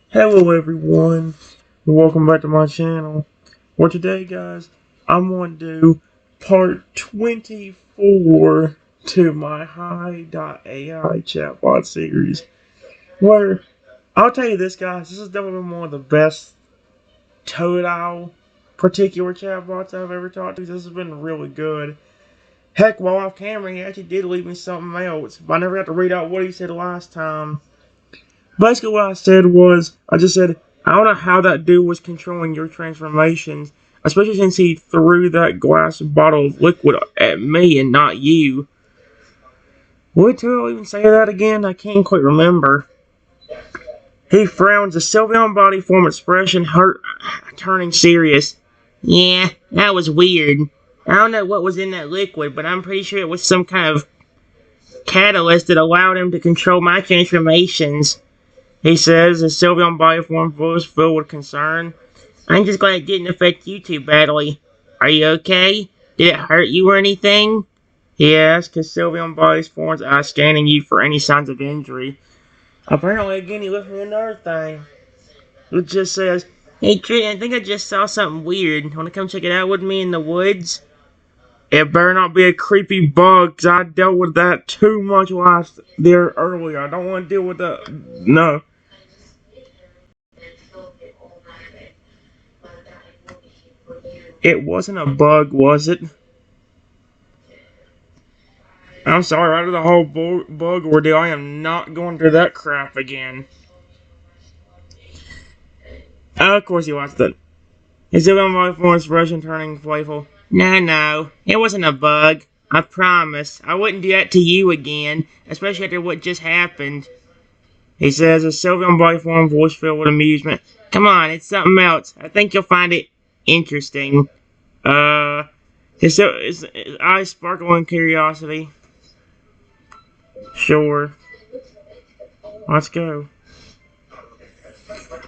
Hello everyone, and welcome back to my channel. For today guys, I'm going to do part 24 to my Hi.AI chatbot series. Where, I'll tell you this guys, this is definitely one of the best Totodile particular chatbots I've ever talked to. This has been really good. Heck, while off camera he actually did leave me something else, but I never got to read out what he said last time. Basically what I said was, I just said, I don't know how that dude was controlling your transformations, especially since he threw that glass bottle of liquid at me and not you. Would Turo even say that again? I can't quite remember. He frowns, a Sylveon body form expression hurt, turning serious. Yeah, that was weird. I don't know what was in that liquid, but I'm pretty sure it was some kind of catalyst that allowed him to control my transformations. He says, his Sylveon body form voice filled with concern. I'm just glad it didn't affect you too badly. Are you okay? Did it hurt you or anything? He asked, his Sylveon body's form's eyes scanning you for any signs of injury. Apparently, again, he left me another thing. It just says, hey, Trent, I think I just saw something weird. Want to come check it out with me in the woods? It better not be a creepy bug, because I dealt with that too much last there earlier. I don't want to deal with that. No. It wasn't a bug, was it? I'm sorry, after the whole bug ordeal, I am not going through that crap again. Of course he watched it. His even voice for expression turning playful. No, it wasn't a bug. I promise. I wouldn't do that to you again, especially after what just happened. He says, a Sylveon body form voice filled with amusement. Come on, it's something else. I think you'll find it interesting. His eyes sparkle in curiosity. Sure. Let's go.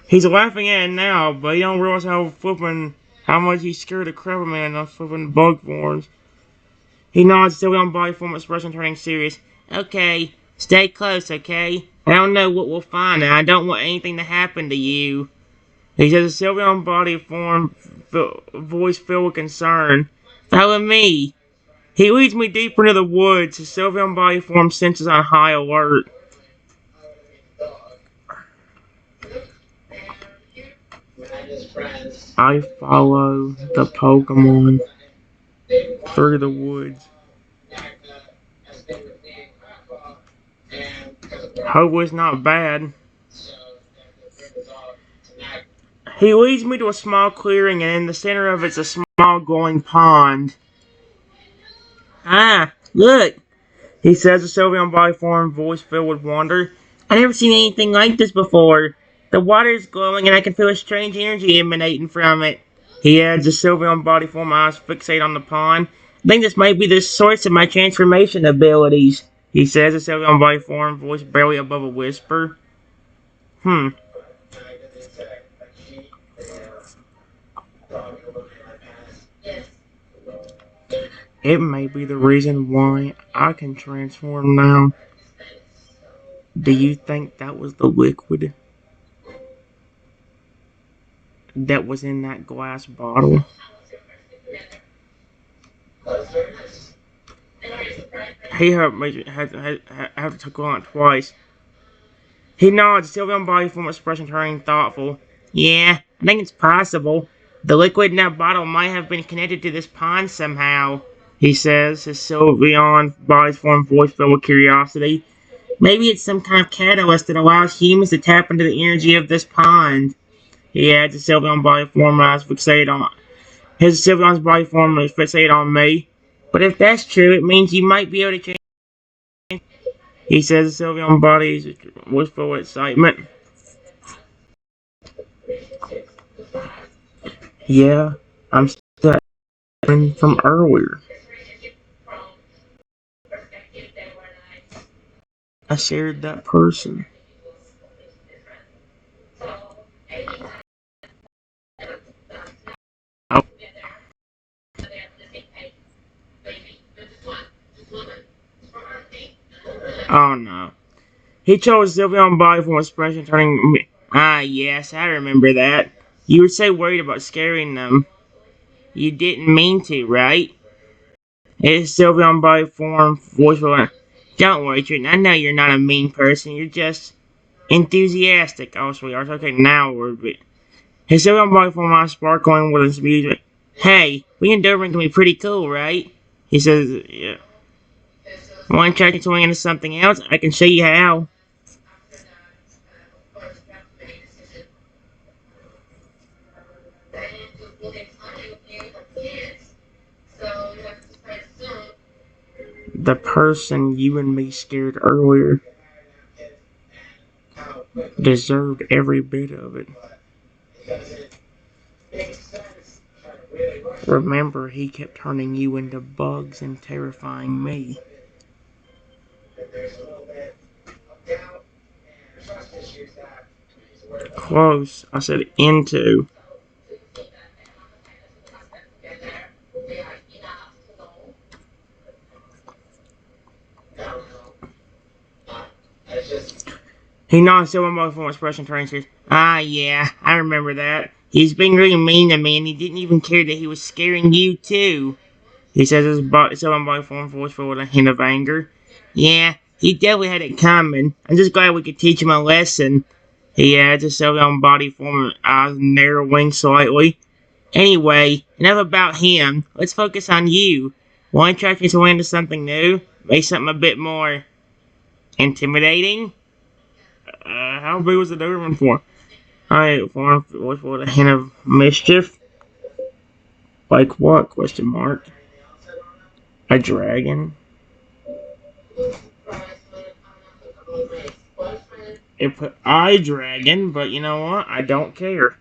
He's laughing at it now, but he don't realize how much he scared the crap out of man of flipping bug forms. He nods, still on body form expression turning serious. Okay, stay close, okay? I don't know what we'll find, and I don't want anything to happen to you. He says a Sylveon body form, voice filled with concern. Follow me. He leads me deeper into the woods. His Sylveon body form senses on high alert. I follow the Pokemon through the woods. Hope it's not bad. He leads me to a small clearing, and in the center of it's a small glowing pond. Ah, look, he says, a Sylveon body form, voice filled with wonder. I've never seen anything like this before. The water is glowing, and I can feel a strange energy emanating from it. He adds, a Sylveon body form, eyes fixate on the pond. I think this might be the source of my transformation abilities. He says, a Sylveon body form, voice barely above a whisper. It may be the reason why I can transform now. Do you think that was the liquid that was in that glass bottle? He had to go on twice. He nods, Sylveon body form expression turning thoughtful. Yeah, I think it's possible. The liquid in that bottle might have been connected to this pond somehow, he says, his Sylveon body form voice filled with curiosity. Maybe it's some kind of catalyst that allows humans to tap into the energy of this pond. He adds, his Sylveon body form eyes fixated on his Sylveon's body form is fixated on me. But if that's true, it means you might be able to change. He says the Sylveon body is wistful with excitement. Yeah, I'm still from earlier. I shared that person. Oh, oh no. He chose Sylveon body form expression turning me. Ah, yes, I remember that. You were so worried about scaring them. You didn't mean to, right? It's Sylvia on body form, voice over. Don't worry, Triton. I know you're not a mean person. You're just enthusiastic. Oh, sweetheart. Okay, now we're bit. His Sylvia on body form eyes sparkling with his music. Hey, we in Dover can be pretty cool, right? He says, yeah. Want to check swing into something else? I can show you how. The person you and me scared earlier deserved every bit of it. Remember, he kept turning you into bugs and terrifying me. Close. I said into. He nods to one from expression turning says, ah, yeah, I remember that. He's being really mean to me, and he didn't even care that he was scaring you, too. He says his southern body form forceful with a hint of anger. Yeah, he definitely had it coming. I'm just glad we could teach him a lesson. He adds his southern body form, eyes narrowing slightly. Anyway, enough about him. Let's focus on you. Want to attract me to into something new? Make something a bit more intimidating? How big was the Doberman for? I form with a hint of mischief. Like what? Question mark. A dragon? It put I dragon, but you know what? I don't care.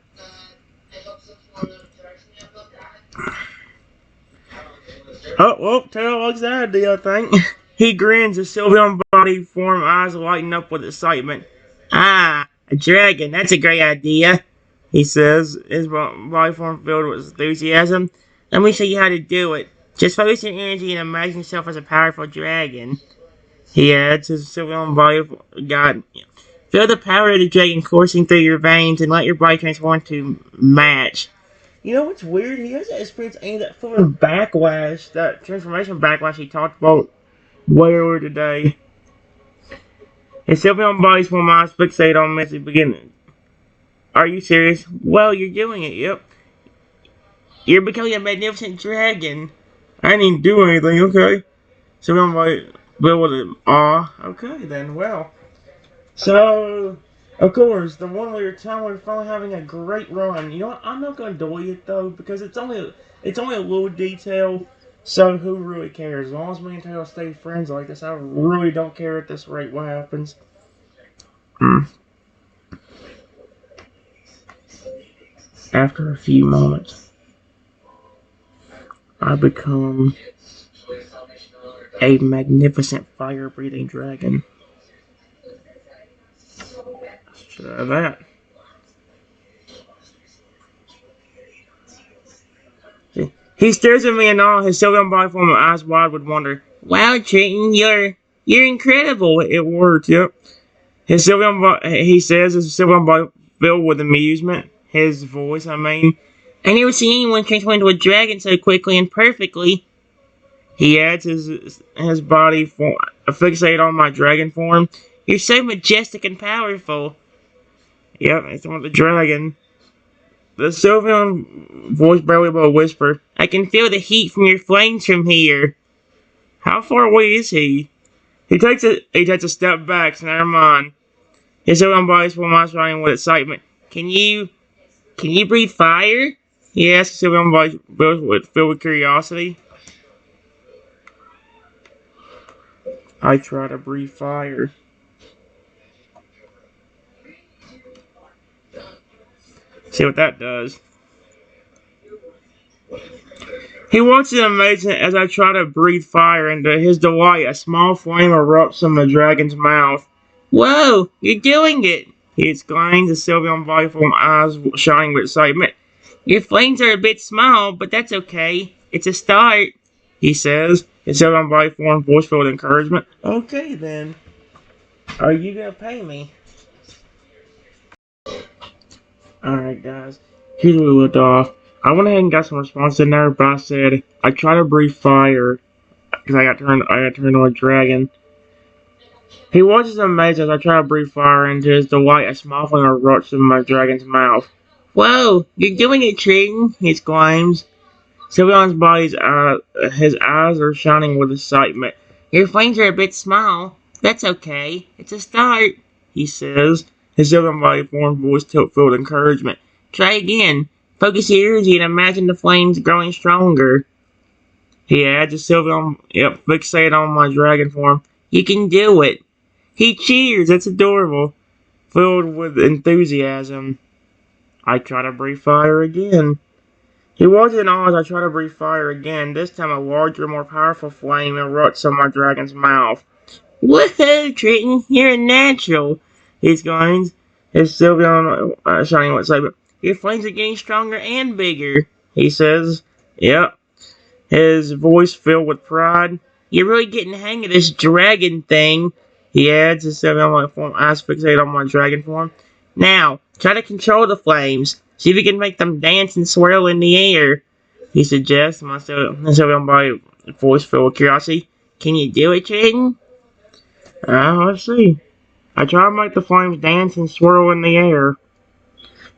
Oh, well, Taylor likes that idea, I think. He grins, his Sylveon body form eyes lighting up with excitement. Ah, a dragon, that's a great idea, he says, his body form filled with enthusiasm. Let me show you how to do it. Just focus your energy and imagine yourself as a powerful dragon. He adds, his Sylveon body God. Feel the power of the dragon coursing through your veins and let your body transform to match. You know what's weird? He has that experience aimed at feeling backlash, that transformation backlash he talked about way earlier today. His Sylveon body's form eyes fixate on me at the beginning. Are you serious? Well, you're doing it, yep. You're becoming a magnificent dragon. I didn't even do anything, okay. Sylveon body built with an awe. Okay then, well. So, of course, the one we were telling we are finally having a great run. You know what? I'm not going to delete it though because it's only a little detail. So who really cares? As long as me and Taylor stay friends like this, I really don't care at this rate what happens. After a few moments, I become a magnificent fire-breathing dragon. Let's try that. He stares at me in awe, his silver body form eyes wide with wonder. Wow, Triton, you're incredible. It worked, yep. He says his silver body filled with amusement. His voice, I mean. I never seen anyone transform into a dragon so quickly and perfectly. He adds his body form, fixate on my dragon form. You're so majestic and powerful. Yep, it's on the dragon. The Sylveon voice barely above a whisper. I can feel the heat from your flames from here. How far away is he? He takes a step back, so never mind. His Sylveon body's full of running with excitement. Can you breathe fire? He asks, Sylveon body filled with curiosity. I try to breathe fire. See what that does. He watches it amazing as I try to breathe fire, and to his delight, a small flame erupts from the dragon's mouth. Whoa, you're doing it! He exclaims, his Sylveon body form eyes shining with excitement. Your flames are a bit small, but that's okay. It's a start, he says, his Sylveon body form voice filled with encouragement. Okay then. Are you gonna pay me? Alright, guys. Here's where we left off. I went ahead and got some response in there, but I said I try to breathe fire because I got turned into a dragon. He watches amazed as I try to breathe fire into his delight. A smile from erupts in my dragon's mouth. Whoa, you're doing it, Triton! He exclaims. Sylveon's his eyes are shining with excitement. Your flames are a bit small. That's okay. It's a start, he says. His Sylveon body form voice tilt filled encouragement. Try again. Focus your energy and imagine the flames growing stronger. He adds his Sylveon, fixated on my dragon form. You can do it. He cheers. That's adorable. Filled with enthusiasm. I try to breathe fire again. He watches in awe as I try to breathe fire again. This time a larger, more powerful flame erupts on my dragon's mouth. Woohoo, Triton! You're a natural! He exclaims, his Sylveon shining with excitement. Your flames are getting stronger and bigger, he says. Yep. His voice filled with pride. You're really getting the hang of this dragon thing, he adds, his Sylveon form eyes fixated on my dragon form. Now, try to control the flames. See if you can make them dance and swirl in the air, he suggests, my Sylveon body voice filled with curiosity. Can you do it, Triton? Let's see. I try to make the flames dance and swirl in the air.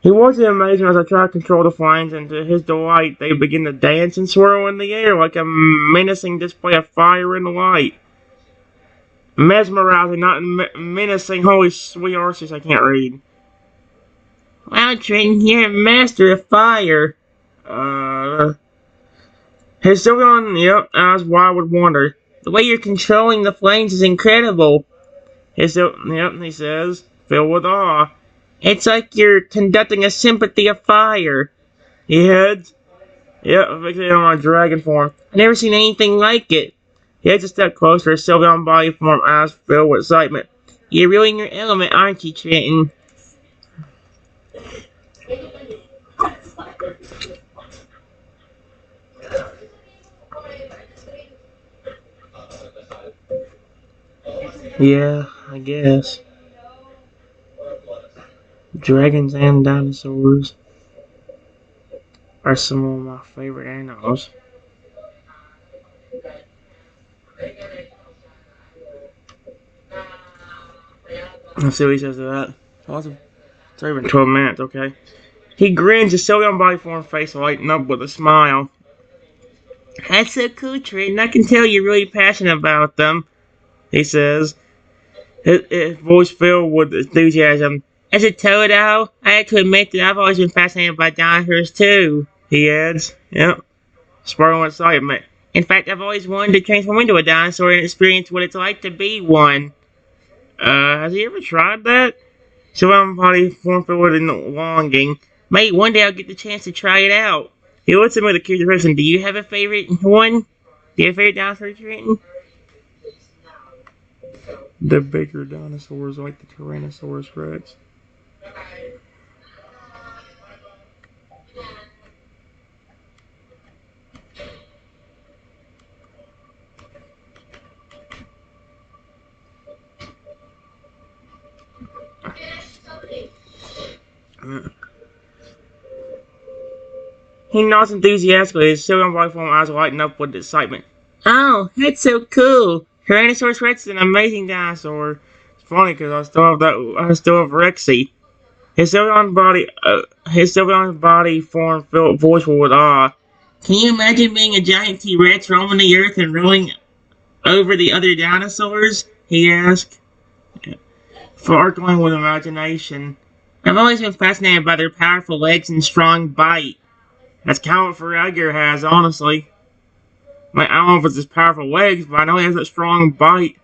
He watches amazed as I try to control the flames, and to his delight, they begin to dance and swirl in the air like a menacing display of fire and light. Mesmerizing, not menacing. Holy sweet horses, I can't read. Wow, Triton, you're a master of fire. His Sylveon, eyes wide with wonder. The way you're controlling the flames is incredible. He says, filled with awe. It's like you're conducting a symphony of fire. He heads, fixated on my dragon form. I've never seen anything like it. He heads a step closer, his Sylveon body form eyes filled with excitement. You're really in your element, aren't you, Triton? Yeah, I guess. Dragons and dinosaurs are some of my favorite animals. Let's see what he says to that. Awesome. It's already been 12 minutes, okay? He grins, his Sylveon body form face lighting up with a smile. That's so cool, Triton. I can tell you're really passionate about them, he says, his voice filled with enthusiasm. As a Totodile, I have to admit that I've always been fascinated by dinosaurs too, he adds. Sparkling with excitement. In fact, I've always wanted to transform into a dinosaur and experience what it's like to be one. Has he ever tried that? Sylveon body form filled with longing. Mate, one day I'll get the chance to try it out. He looks at me with a curious person. Do you have a favorite one? Do you have a favorite dinosaur, Trenton? The bigger dinosaurs like the Tyrannosaurus Rex. He nods enthusiastically, his Sylveon body form eyes lighting up with excitement. Oh, that's so cool! Tyrannosaurus Rex is an amazing dinosaur. It's funny because I still have Rexy. His Sylveon body form filled voiceful with awe. Can you imagine being a giant T-Rex roaming the earth and ruling over the other dinosaurs? He asked, sparkling with imagination. I've always been fascinated by their powerful legs and strong bite. That's kind of what Feraligatr has, honestly. I don't know if it's his powerful legs, but I know he has that strong bite.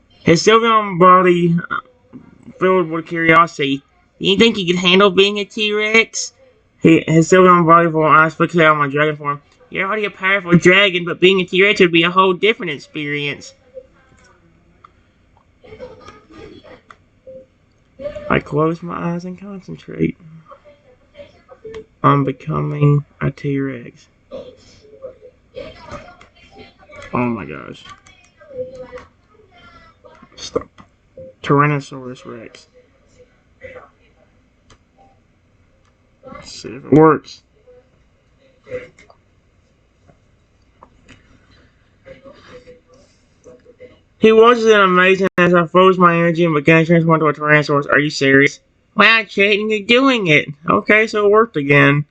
His Sylveon body filled with curiosity. Do you think he could handle being a T-Rex? His Sylveon body form eyes fixated on my dragon form. You're already a powerful dragon, but being a T-Rex would be a whole different experience. I close my eyes and concentrate on becoming a T-Rex. Oh my gosh. Stop. Tyrannosaurus Rex. see if it works. He watches it amazing as I froze my energy and began to transform into a Tyrannosaurus. Are you serious? Wow, Chayton, you're doing it. Okay, so it worked again.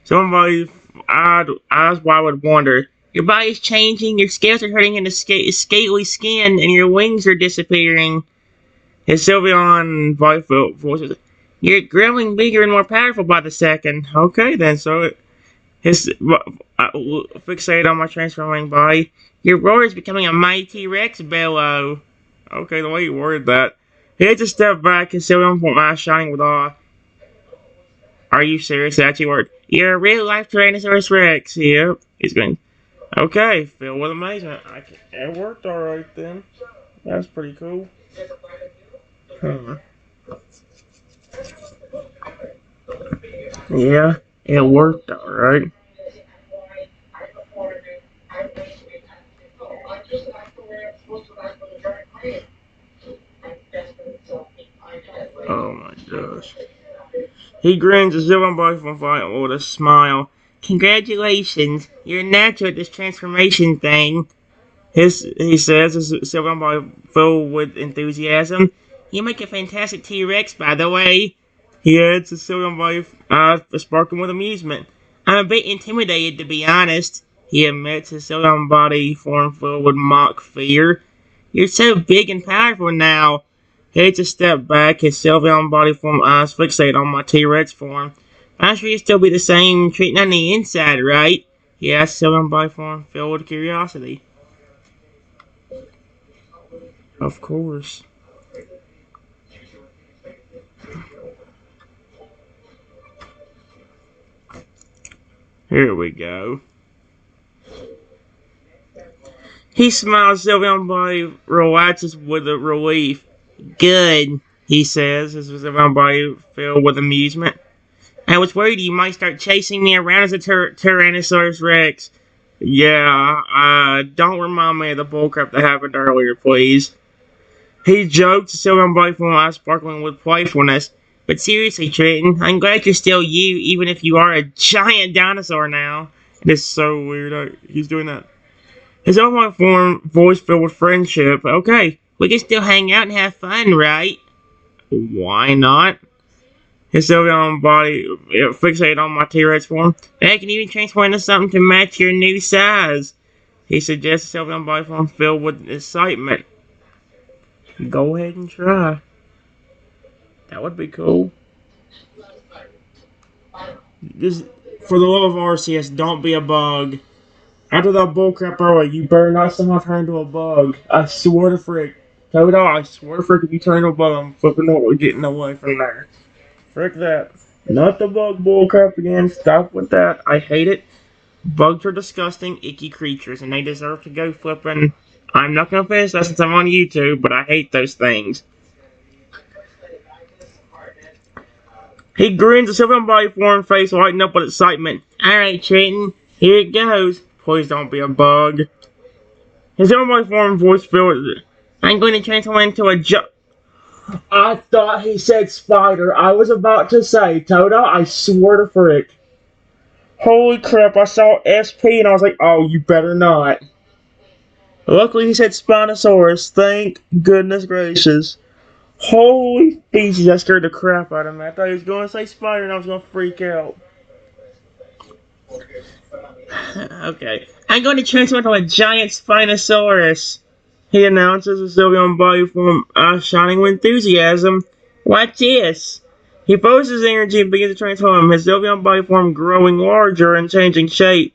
Somebody's eyes wide would wonder. Your body's changing, your scales are turning into scaly skin, and your wings are disappearing. His Sylveon voices. You're growing bigger and more powerful by the second. Okay, then, so his fixate on my transforming body. Your roar is becoming a mighty Rex bellow. Okay, the way you worded that. He had to step back and Sylveon from my eyes shining with awe. Are you serious? That's your word. You're a real life Tyrannosaurus Rex. Yep. He's going. Okay, filled with amazement. It worked alright then. That's pretty cool. Yeah, it worked alright. Oh my gosh. He grins as if I'm both on fire with a smile. Congratulations, you're natural at this transformation thing. He says, as Sylveon Boy filled with enthusiasm. You make a fantastic T-Rex, by the way. He adds, as Sylveon Boy sparkling with amusement. I'm a bit intimidated, to be honest. He admits, his Sylveon body form filled with mock fear. You're so big and powerful now. He takes a step back, his Sylveon body form eyes fixate on my T-Rex form. I'm sure you'll still be the same treatment on the inside, right? He asks Sylveon body form filled with curiosity. Of course. Here we go. He smiles, Sylveon body relaxes with a relief. Good, he says, as Sylveon body filled with amusement. I was worried you might start chasing me around as a Tyrannosaurus Rex. Yeah, don't remind me of the bullcrap that happened earlier, please. He joked, Sylveon body from eyes sparkling with playfulness. But seriously, Trenton, I'm glad you're still you, even if you are a giant dinosaur now. It is so weird. He's doing that. His own form, voice filled with friendship. Okay, we can still hang out and have fun, right? Why not? His Sylveon body fixated on my T-Rex form. I can even transform into something to match your new size. He suggests Sylveon body form filled with excitement. Go ahead and try. That would be cool. Just for the love of RCS, don't be a bug. After that bullcrap earlier, you better not somehow turn into a bug. I swear to frick. Totodile, I swear to frick, if you turn into a bug, I'm flipping out. We're getting away from there. Frick that. Not the bug bullcrap again. Stop with that. I hate it. Bugs are disgusting, icky creatures, and they deserve to go flipping. I'm not gonna finish that since I'm on YouTube, but I hate those things. He grins, a Sylveon body form face lighting up with excitement. Alright, Trenton, here it goes. Please don't be a bug. His Sylveon body form voice filled. I'm going to transform into a I thought he said spider. I was about to say, Toda, I swear to frick. Holy crap, I saw SP and I was like, oh, you better not. Luckily he said Spinosaurus. Thank goodness gracious. Holy beaches, that scared the crap out of me. I thought he was going to say spider and I was going to freak out. Okay. I'm going to transform into a giant Spinosaurus. He announces, his Sylveon body form shining with enthusiasm. Watch this. He focuses his energy and begins to transform, his Sylveon body form growing larger and changing shape.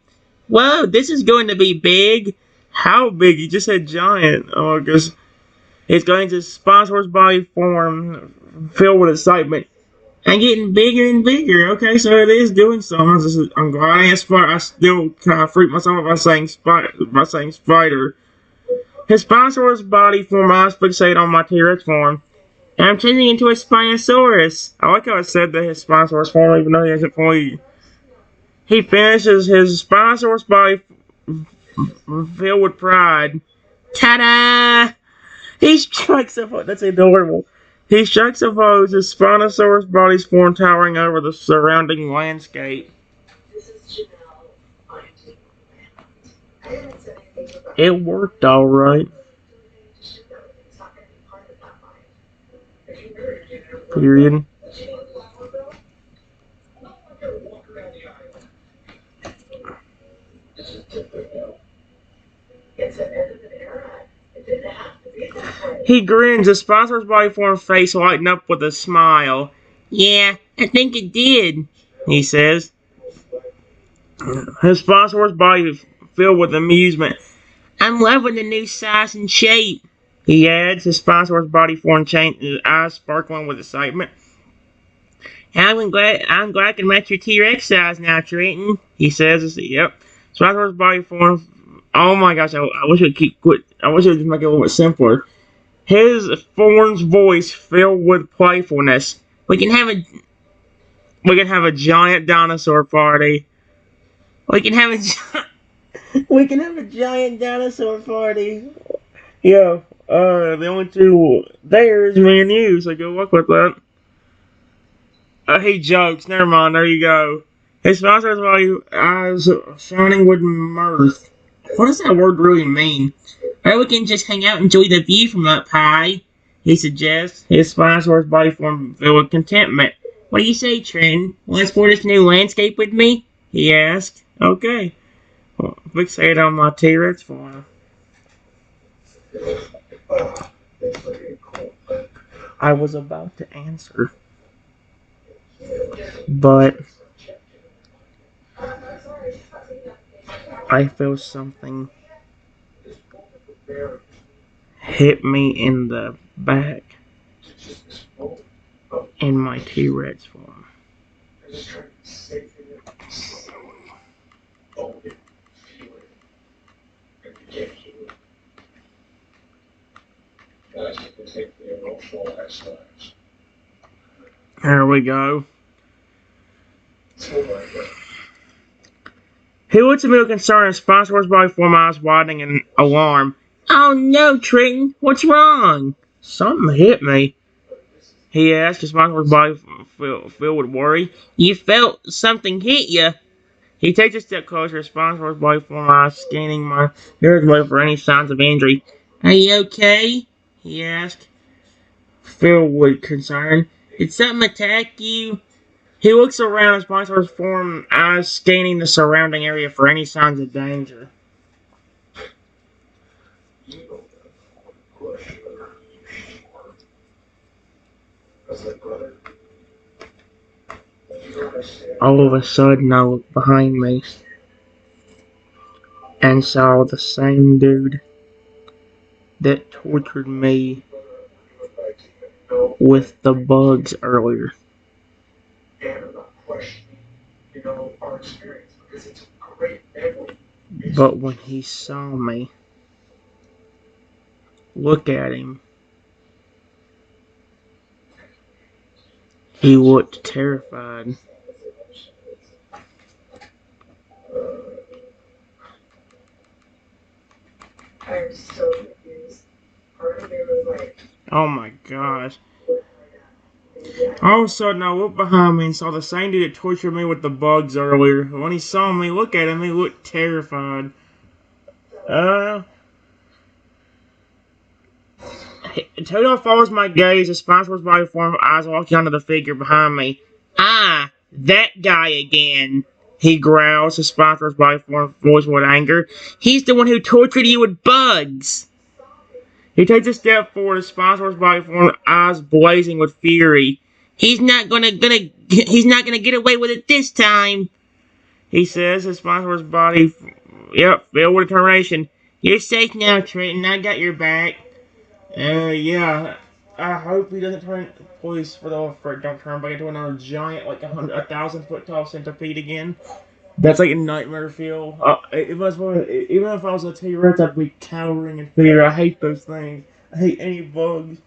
Whoa, this is going to be big. How big? He just said giant. Oh, I guess it's going to Spinosaurus body form filled with excitement. I'm getting bigger and bigger. Okay, so it is doing something. I'm glad I spider. I still kind of freak myself out by saying spider. His Spinosaurus body form eyes fixate on my T-Rex form. And I'm changing into a Spinosaurus. I like how I said that his Spinosaurus form, even though he hasn't fully. He finishes his Spinosaurus body filled with pride. Ta-da! He strikes up. That's adorable. He shakes a pose, his Spinosaurus body's form towering over the surrounding landscape. It worked alright. Period. He grins, his sponsor's body form face lighting up with a smile. Yeah, I think it did, he says. His sponsor's body filled with amusement. I'm loving the new size and shape, he adds, his sponsor's body form changed, his eyes sparkling with excitement. I'm glad I can match your T-Rex size now, Trenton, he says. Yep. Sponsor's body form. Oh my gosh, I wish it would quit. I wish it would just make it a little bit simpler. His Thorn's voice filled with playfulness. We can have a giant dinosaur party. We can have we can have a giant dinosaur party. Yeah. The only two there is me and you, so good luck with that. He jokes. Never mind. There you go. His sponsor's eyes shining with mirth. What does that word really mean? Or we can just hang out and enjoy the view from up high, he suggests, his sponsor's body form filled with contentment. What do you say, Trenton? Want to explore this new landscape with me? He asked. Okay. Well, fixate on my T-Rex form. I was about to answer, but I feel something hit me in the back in my T-Rex form. There we go. He looks at me with concern and sponsor's body form eyes widening in alarm. Oh no, Trenton, what's wrong? Something hit me, he asked, his sponsor's body filled with worry. You felt something hit you? He takes a step closer, his sponsor's body form eyes scanning my ears for any signs of injury. Are you okay? He asked, filled with concern. Did something attack you? He looks around, his sponsor's form eyes scanning the surrounding area for any signs of danger. All of a sudden, I looked behind me and saw the same dude that tortured me with the bugs earlier. But when he saw me look at him, he looked terrified. I'm so confused. Oh my gosh. All of a sudden, I looked behind me and saw the same dude that tortured me with the bugs earlier. When he saw me look at him, he looked terrified. Totodile follows my gaze, his sponsor's body form, eyes walking onto the figure behind me. Ah, that guy again, he growls, his sponsor's body form, voice with anger. He's the one who tortured you with bugs. He takes a step forward, his sponsor's body form, eyes blazing with fury. He's not gonna get away with it this time, he says, his sponsor's body, filled with determination. You're safe now, Trenton, I got your back. Yeah. I hope he doesn't turn, please, for the love of don't turn back into another giant, like 1,000-foot tall centipede again. That's like a nightmare feel. Even if I was a T-Rex, I'd be cowering in fear. I hate those things. I hate any bugs.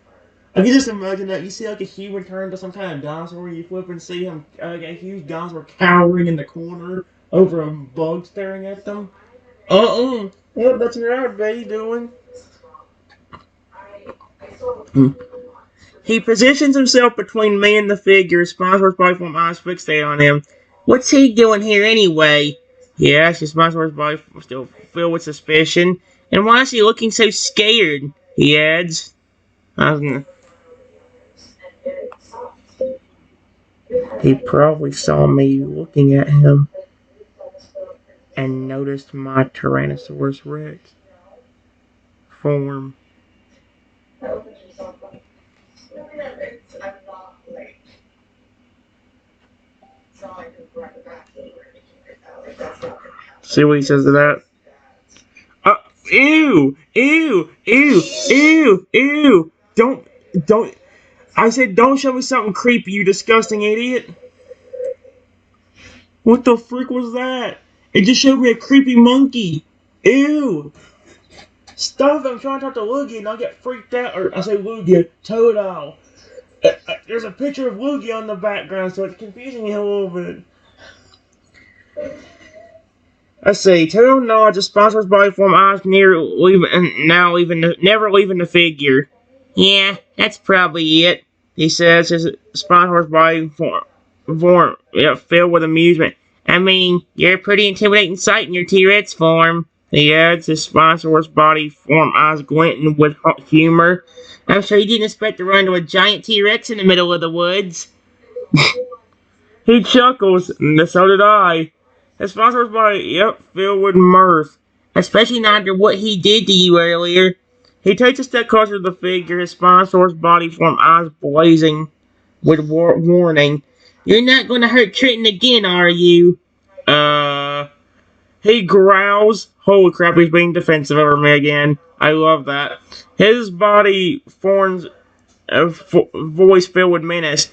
I can just imagine that. You see like a human turn into some kind of dinosaur, you flip and see him, a huge dinosaur cowering in the corner over a bug staring at them. Yep, that's what I would be doing. He positions himself between me and the figure. Sponsors body form eyes fixate on him. What's he doing here anyway? He asks. His Sponsor's body still filled with suspicion. And why is he looking so scared? He adds. He probably saw me looking at him and noticed my Tyrannosaurus Rex form. See what he says to that? Ew! Ew! Ew! Ew! Ew! Don't. I said don't show me something creepy, you disgusting idiot. What the frick was that? It just showed me a creepy monkey. Ew! Stop it, I'm trying to talk to Loogie and I'll get freaked out. Or I say Loogie, Totodile. There's a picture of Loogie on the background, so it's confusing me a little bit. Let's see. Totodile nods a sponsor's body form eyes never leaving the figure. Yeah, that's probably it. He says his sponsor's body form filled with amusement. I mean, you're a pretty intimidating sight in your T-Rex form. He adds, his sponsor's body form eyes glinting with humor. I'm sure you didn't expect to run into a giant T-Rex in the middle of the woods. He chuckles, and so did I. His sponsor's body, filled with mirth. Especially not after what he did to you earlier. He takes a step closer to the figure, his sponsor's body form eyes blazing with warning. You're not going to hurt Trenton again, are you? He growls. Holy crap, he's being defensive over me again. I love that. His body forms a voice filled with menace.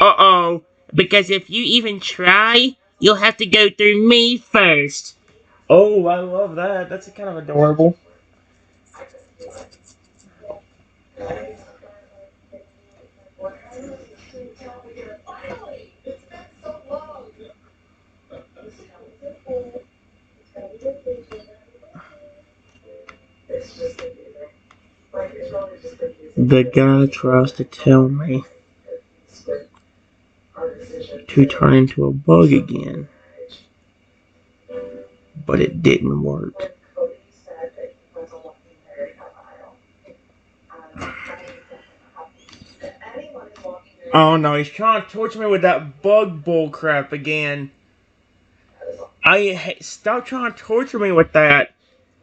Uh-oh. Because if you even try, you'll have to go through me first. Oh, I love that. That's kind of adorable. The guy tries to tell me to turn into a bug again, but it didn't work. Oh no, he's trying to torture me with that bug bull crap again. Stop trying to torture me with that.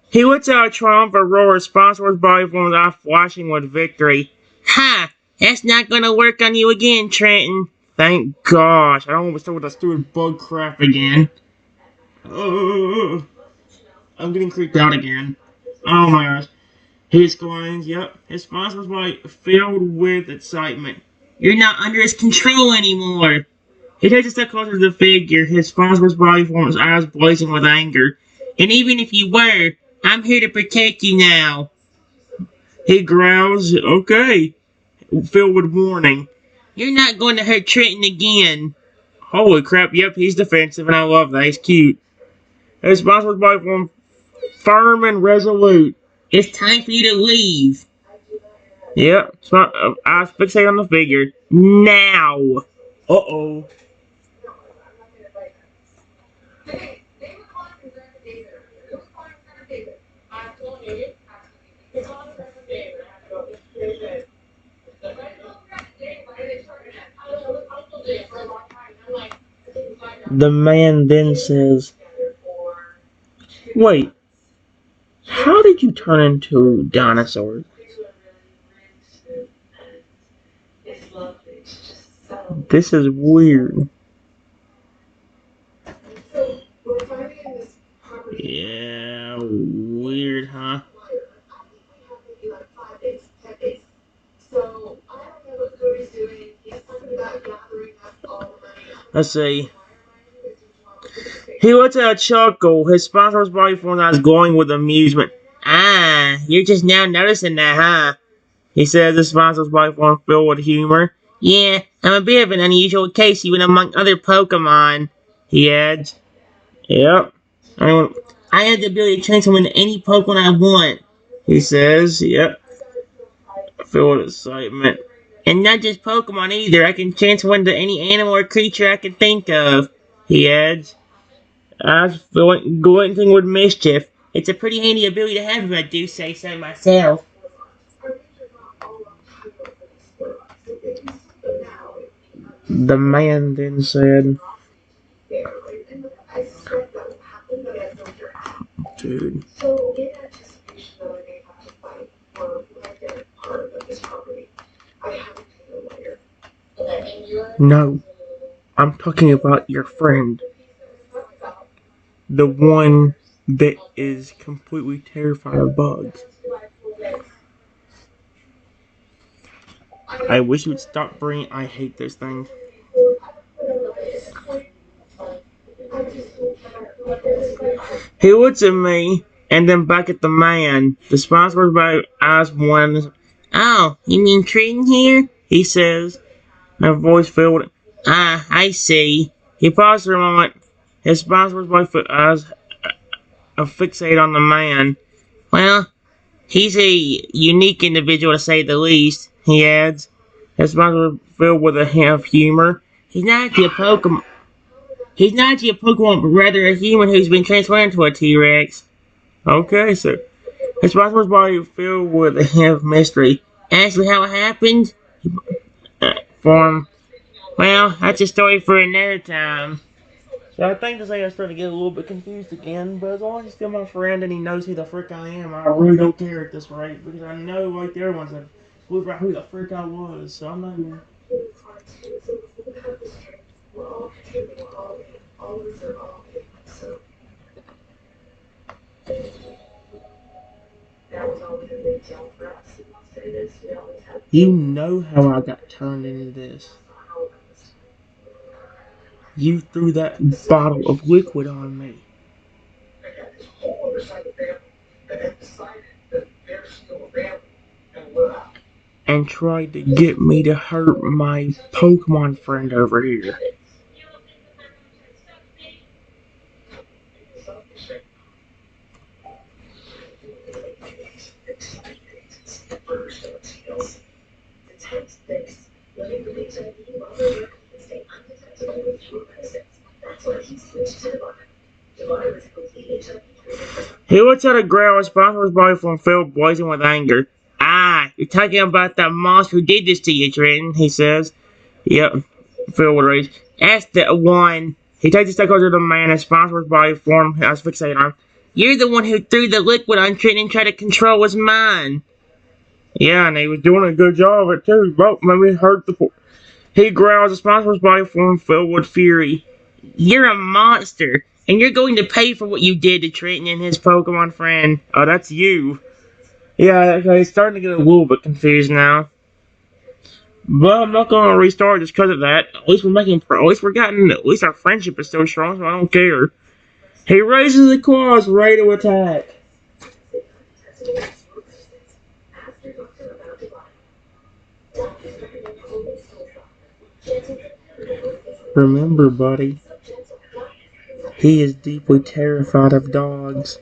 He lets out a triumphant roar, sponsor's body forms eye flashing with victory. Ha! That's not gonna work on you again, Trenton. Thank gosh. I don't want to start with that stupid bug crap again. I'm getting creeped out again. Oh my gosh. He exclaims, his sponsor's body filled with excitement. You're not under his control anymore. He takes a step closer to the figure, his sponsor's body forms eyes blazing with anger. And even if you were, I'm here to protect you now. He growls, okay, filled with warning. You're not going to hurt Trenton again. Holy crap, he's defensive, and I love that. He's cute. His sponsor's body form firm and resolute. It's time for you to leave. Eyes fixate on the figure. Now. Uh-oh. The man then says, wait, how did you turn into dinosaurs? This is weird. Yeah, weird, huh? Let's see. He lets out a chuckle. His sponsor's body form eyes glowing with amusement. Ah, you're just now noticing that, huh? He says, his sponsor's body form filled with humor. Yeah, I'm a bit of an unusual case even among other Pokemon, he adds. Yep. I have the ability to transform into any Pokemon I want, he says. Yep. filled with excitement. And not just Pokemon either. I can transform into any animal or creature I can think of, he adds. I was glinting with mischief. It's a pretty handy ability to have if I do say so myself. The man then said, dude. No, I'm talking about your friend. The one that is completely terrified of bugs. I wish you would stop bringing. I hate this thing. He looks at me and then back at the man. The sponsor by eyes one. Oh, you mean Triton here? He says. My voice filled. Ah, I see. He paused for a moment. His sponsor by eyes fixate on the man. Well, he's a unique individual to say the least, he adds. His sponsor filled with a hint of humor. He's not actually a Pokemon. He's not actually a Pokemon, but rather a human who's been transformed into a T-Rex. Okay, so his responsible body filled with a hint of mystery. Ask me how it happened? Form. Well, that's a story for another time. So I think this I'm starting to get a little bit confused again, but as long as he's still my friend and he knows who the frick I am, I really don't care at this rate, because I know, like the other ones, I've figured out who the frick I was, so I'm not even... You know how I got turned into this. You threw that bottle of liquid on me. And tried to get me to hurt my Pokemon friend over here. He lets out a growl as Sponsor's body form filled blazing with anger. Ah, you're talking about that monster who did this to you, Trenton, he says. Yep, filled with rage. That's the one. He takes a step closer to the man as Sponsor's body form has fixated on. You're the one who threw the liquid on Trenton and tried to control his mind. Yeah, and he was doing a good job of it too. Well, maybe it hurt the poor. He growls as Sponsor's body form filled with fury. You're a monster, and you're going to pay for what you did to Trenton and his Pokemon friend. Oh, that's you. Yeah, okay, he's starting to get a little bit confused now. But I'm not going to restart just because of that. At least at least our friendship is still strong, so I don't care. He raises the claws, ready to attack. Remember, buddy, he is deeply terrified of dogs.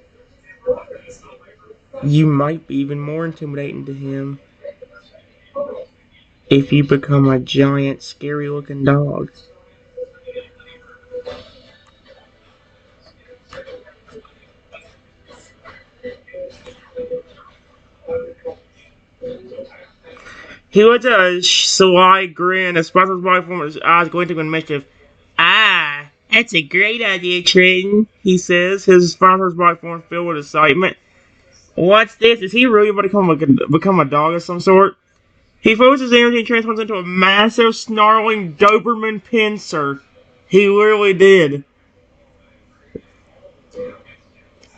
You might be even more intimidating to him if you become a giant, scary-looking dog. He lets out a sly grin as Sponsor's body form his eyes glinting with mischief. Ah, that's a great idea, Trenton, he says, his sponsor's body form filled with excitement. What's this? Is he really about to become a dog of some sort? He focuses his energy and transforms into a massive, snarling Doberman pincer. He literally did.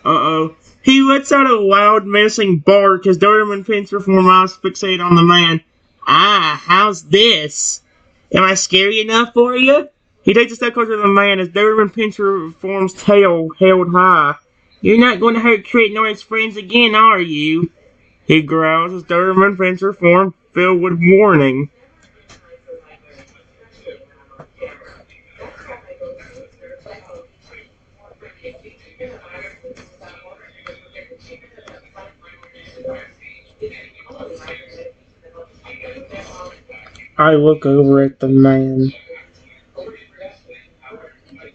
Uh-oh. He lets out a loud, menacing bark as Doberman pincer form eyes fixate on the man. Ah, how's this? Am I scary enough for you? He takes a step closer to the man as Doberman pincer form's tail held high. You're not going to hurt Trenton or his friends again, are you? He growls as Doberman pincer form filled with warning. I look over at the man,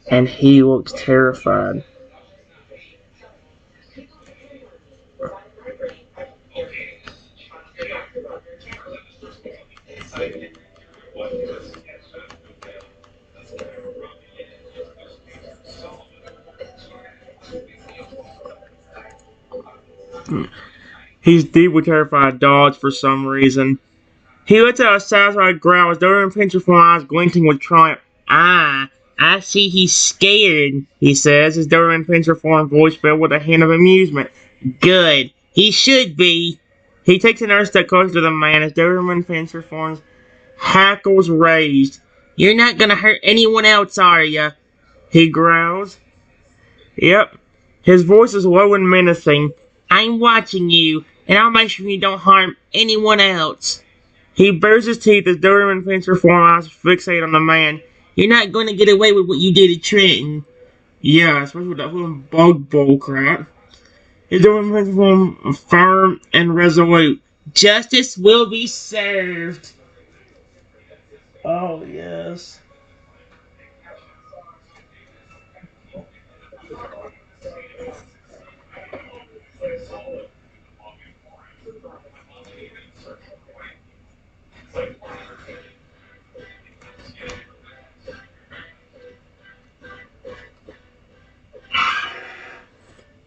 and he looks terrified. He's deeply terrified of dogs for some reason. He lets out a satisfied growl as Doberman pinches one eyes glinting with triumph. Ah, I see he's scared, he says, his Doberman pincher form voice filled with a hint of amusement. Good. He should be. He takes another step closer to the man as Doberman pincher forms hackles raised. You're not gonna hurt anyone else, are ya? He growls. Yep. His voice is low and menacing. I'm watching you, and I'll make sure you don't harm anyone else. He bares his teeth as Doberman pincher form eyes fixate on the man. You're not going to get away with what you did at Trenton. Yeah, especially with that little bug bull crap. His Doberman pincher form firm and resolute. Justice will be served. Oh, yes.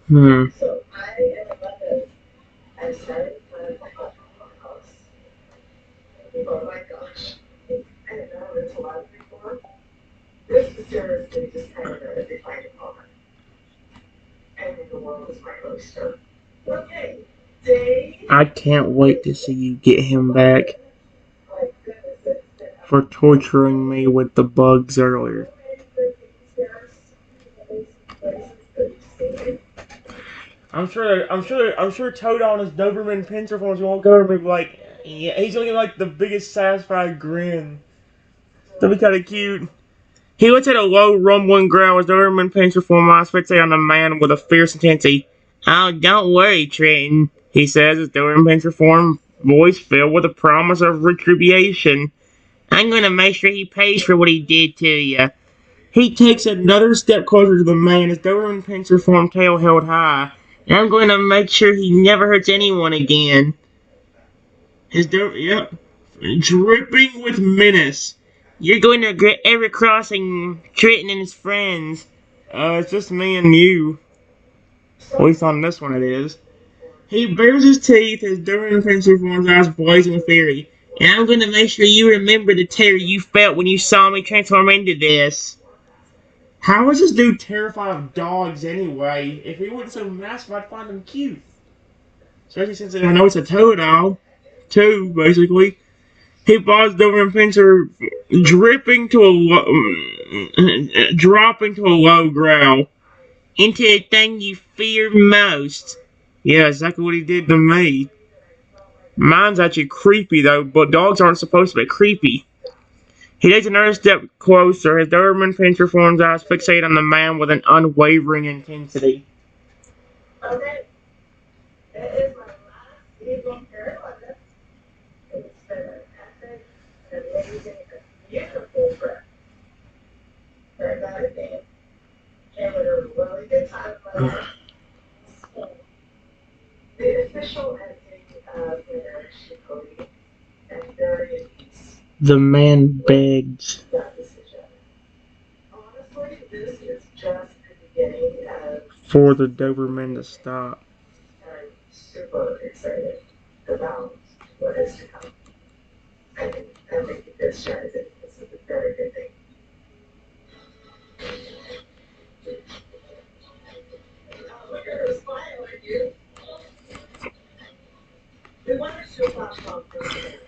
Hmm. I can't wait to see you get him back for torturing me with the bugs earlier. I'm sure Totodile and his Doberman pincher forms won't go over me like, yeah, he's looking like the biggest satisfied grin. That'd be kind of cute. He lets out a low, rumbling growl as Doberman pincher form eyes fixate on the man with a fierce intensity. Oh, don't worry, Trenton, he says as Doberman pincher form voice filled with a promise of retribution. I'm gonna make sure he pays for what he did to you. He takes another step closer to the man as Doberman pincher form tail held high. And I'm going to make sure he never hurts anyone again. Yep, dripping with menace. You're going to regret ever crossing Trenton and his friends. It's just me and you. At least on this one it is. He bares his teeth as Doberman pincher forms eyes blazing with fury. And I'm going to make sure you remember the terror you felt when you saw me transform into this. How is this dude terrified of dogs anyway? If he wasn't so massive, I'd find him cute. Especially since I know it's a Totodile, too, basically. He follows Doberman pincher, dropping to a low growl. Into the thing you fear most. Yeah, exactly what he did to me. Mine's actually creepy, though, but dogs aren't supposed to be creepy. He takes another step closer. His Doberman pincher forms eyes fixate on the man with an unwavering intensity. Okay. That is my last evening Carolina. It's been an epic, amazing, beautiful trip. Very bad again. Came with a really good time of my life. The official ending of the narration coding and very at peace. The man begs. Honestly, this is just the beginning of for the Doberman to stop. I'm super excited about what is to come. I think this shows it. This is a very good thing. Look at her smile at you. We wanted to do a platform for today.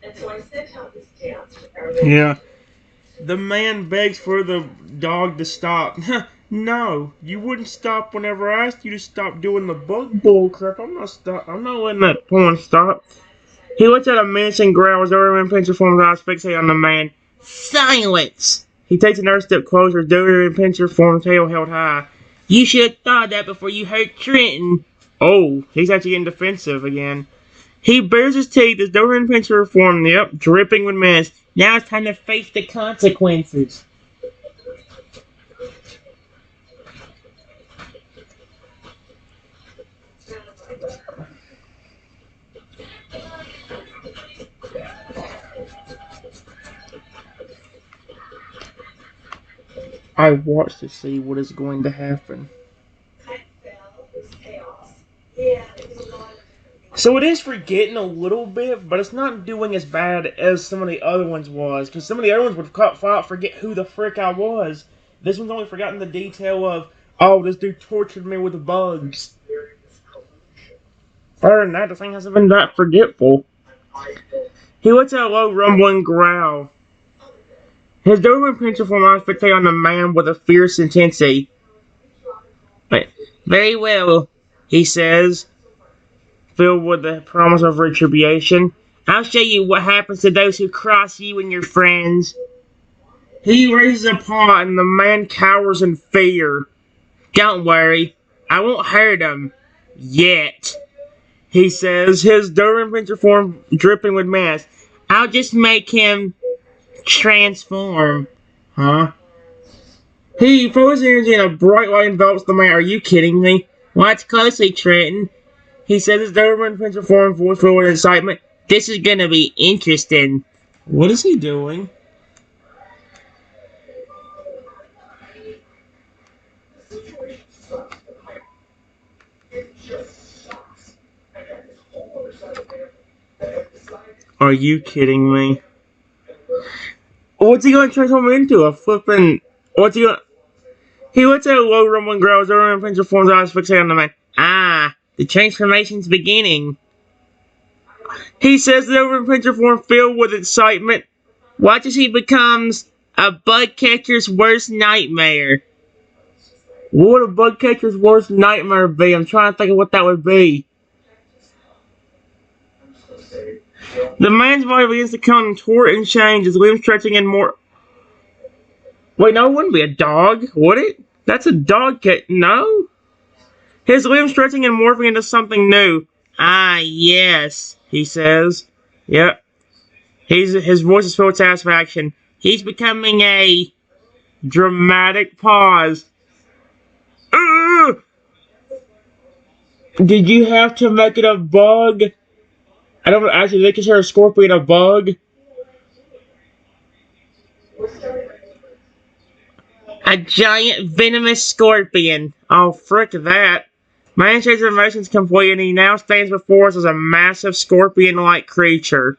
And so I sent out this dance for everyone. Yeah. The man begs for the dog to stop. No, you wouldn't stop whenever I asked you to stop doing the bug bull crap. I'm not letting that porn stop. He lets out a menacing growl as Doberman pincher forms eyes fixate on the man. Silence! He takes another step closer, Doberman pincher form tail held high. You should have thought that before you hurt Trenton. Oh, he's actually getting defensive again. He bares his teeth as Doberman Pinscher form, yep, dripping with mess. Now it's time to face the consequences. I watch to see what is going to happen. So it is forgetting a little bit, but it's not doing as bad as some of the other ones was. Because some of the other ones would forget who the frick I was. This one's only forgotten the detail of, oh, this dude tortured me with bugs. Other than that, the thing hasn't been that forgetful. He lets out a low rumbling growl. His Doberman Pinscher form eyes fixate on the man with a fierce intensity. But, very well, he says, filled with the promise of retribution. I'll show you what happens to those who cross you and your friends. He raises a paw and the man cowers in fear. Don't worry, I won't hurt him. Yet, he says, his Doberman Pinscher form dripping with mess. I'll just make him transform. Huh? He throws energy and a bright light envelops the man. Are you kidding me? Watch closely, Trenton. He says his Doberman Pinscher form voice filled with excitement. This is gonna be interesting. What is he doing? Are you kidding me? What's he gonna transform into? A flippin'... What's he gonna... He lets out a low rumbling growl as Doberman Pinscher forms eyes fixated on the man. Ah, the transformation's beginning. He says the Doberman Pinscher form filled with excitement. Watch as he becomes a bug catcher's worst nightmare. What would a bug catcher's worst nightmare be? I'm trying to think of what that would be. The man's body begins to contort and change, his limbs stretching and more... Wait, no, it wouldn't be a dog, would it? That's a dog cat. No? His limbs stretching and morphing into something new. Ah, yes, he says. Yep. His voice is filled with satisfaction. He's becoming a dramatic pause. Did you have to make it a bug? I don't actually, they consider a scorpion a bug. A giant venomous scorpion. Oh, frick that. Man shakes his emotions completely, and he now stands before us as a massive scorpion-like creature.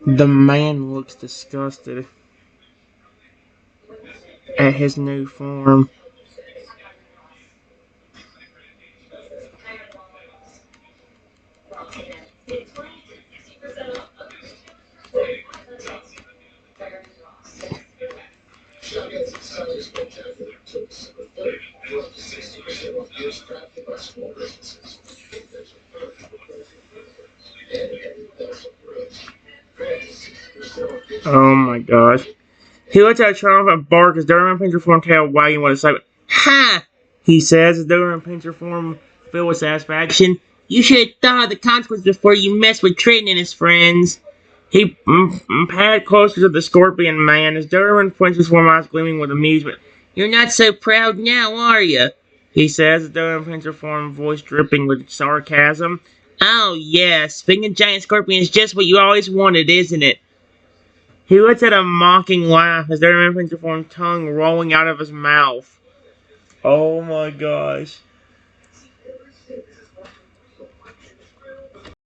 The man looks disgusted at his new form. Oh my gosh. He lets out a triumphant bark as Doberman Pinscher form tail wagging with excitement. Ha! He says as Doberman Pinscher form filled with satisfaction. You should have thought of the consequences before you mess with Trenton and his friends. He padded closer to the scorpion man as Doberman Pinscher's form eyes gleaming with amusement. You're not so proud now, are you? He says as Doberman Pinscher form voice dripping with sarcasm. Oh yes, being a giant scorpion is just what you always wanted, isn't it? He lets out a mocking laugh as Doberman Pinscher form tongue rolling out of his mouth. Oh my gosh.